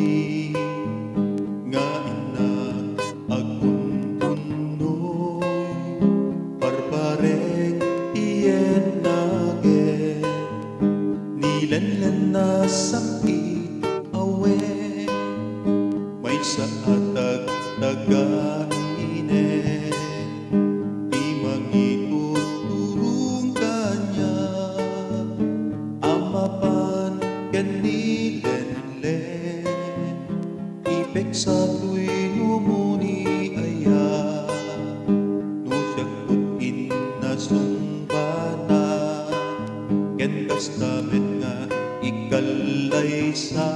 di nga ina agundunoy barbareng iyen nage nilanlan na sakit awe may sa atag tagaine di mangituturong kanya amapan kanilenlen ipek sa tuwi numuni aya no siya tutin na sumbanan ken kastamet nga ikalay sa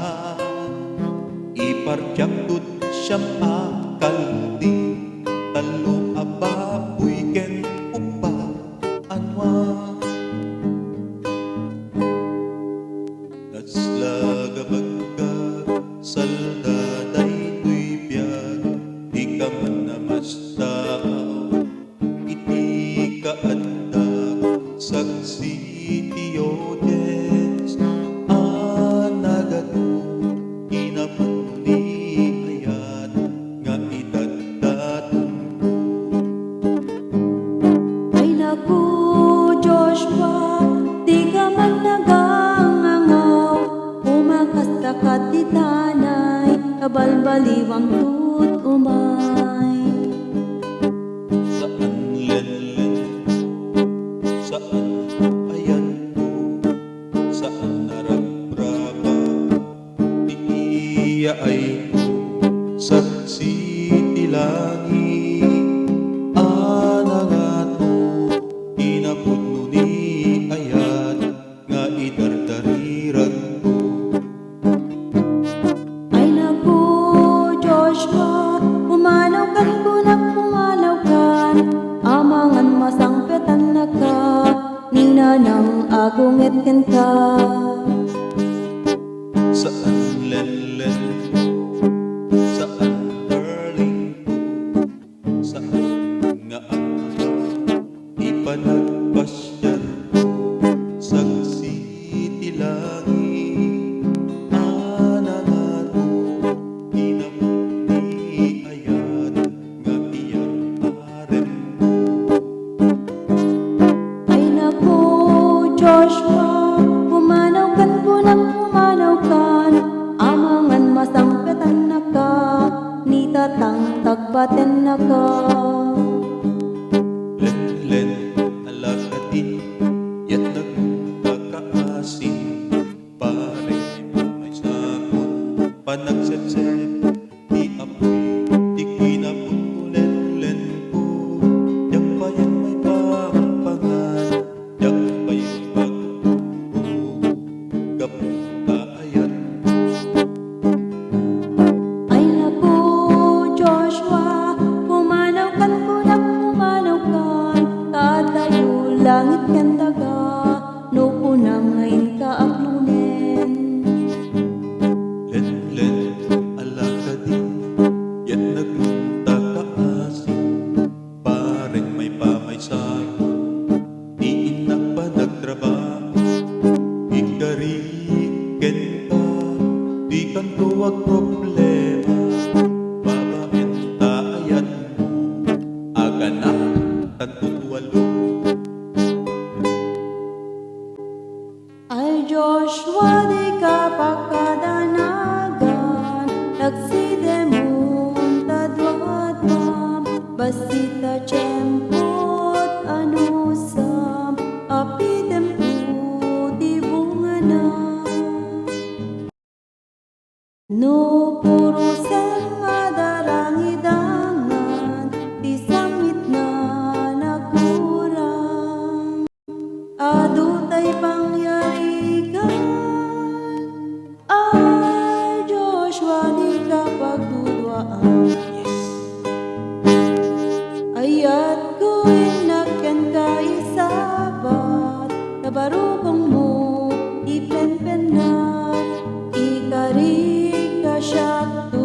ipartyak tut siyam akaldi talo ababoy ken upa anwa naslaga bagka saldaday tuy biyag di ka man namastaw iti kaaddag saksi ti audience anagado kinapuni ayat nga idaddatong Ay naku, Joshua, di ka man nagangangaw umakas ka kat titanay kabalbaliwang tut umay saan lenlen saan ayan ko saan narabraba di iya ay saksi ti langit anangato kinapudno ni ayat nga idardarirag ko Ay naku, Joshua, pumanaw kan kunak pumanaw kan amangan masangpetan na ka nina nang agungit ken ka saan lenlen saan darling ko saan nga ako ipanagpasyar ko saksi ti langit anangato kinapuni ayat nga iyang arem Ay naku, Joshua, pumanaw kan kunak pumanaw kan amangan masangpetan na ka ni tatang tagbaten na ka lenlen alakatin yat nagkakaasin pare may sakon panagsepsep di apoy di kinapun lenlen ko yak pa yan may pampangan yak pa yung pagturo kapunta ayat Ay naku, Joshua, pumanaw kan kunak pumanaw kan katayo langit ken daga no punang ngayon ka aklunen lenlen alakadin yan nagkakaasin pareng may pamay sakon di inak pa nagtrabaho ikariken ka di kan tuwag problema babenta ayat mo aganak tantutuwalo Ay Joshua, di ka pakadanagan nagsidemun tadwadwam basita tiyempot anusam apidem tu di bungana no puro seng adarangidangan di sangit na nakurang adutay pangyarigan ay Joshua di ka pagdudwaan ayat ko inaken ka isabat kabarukong mo iplenpenak ikarig ka syaktu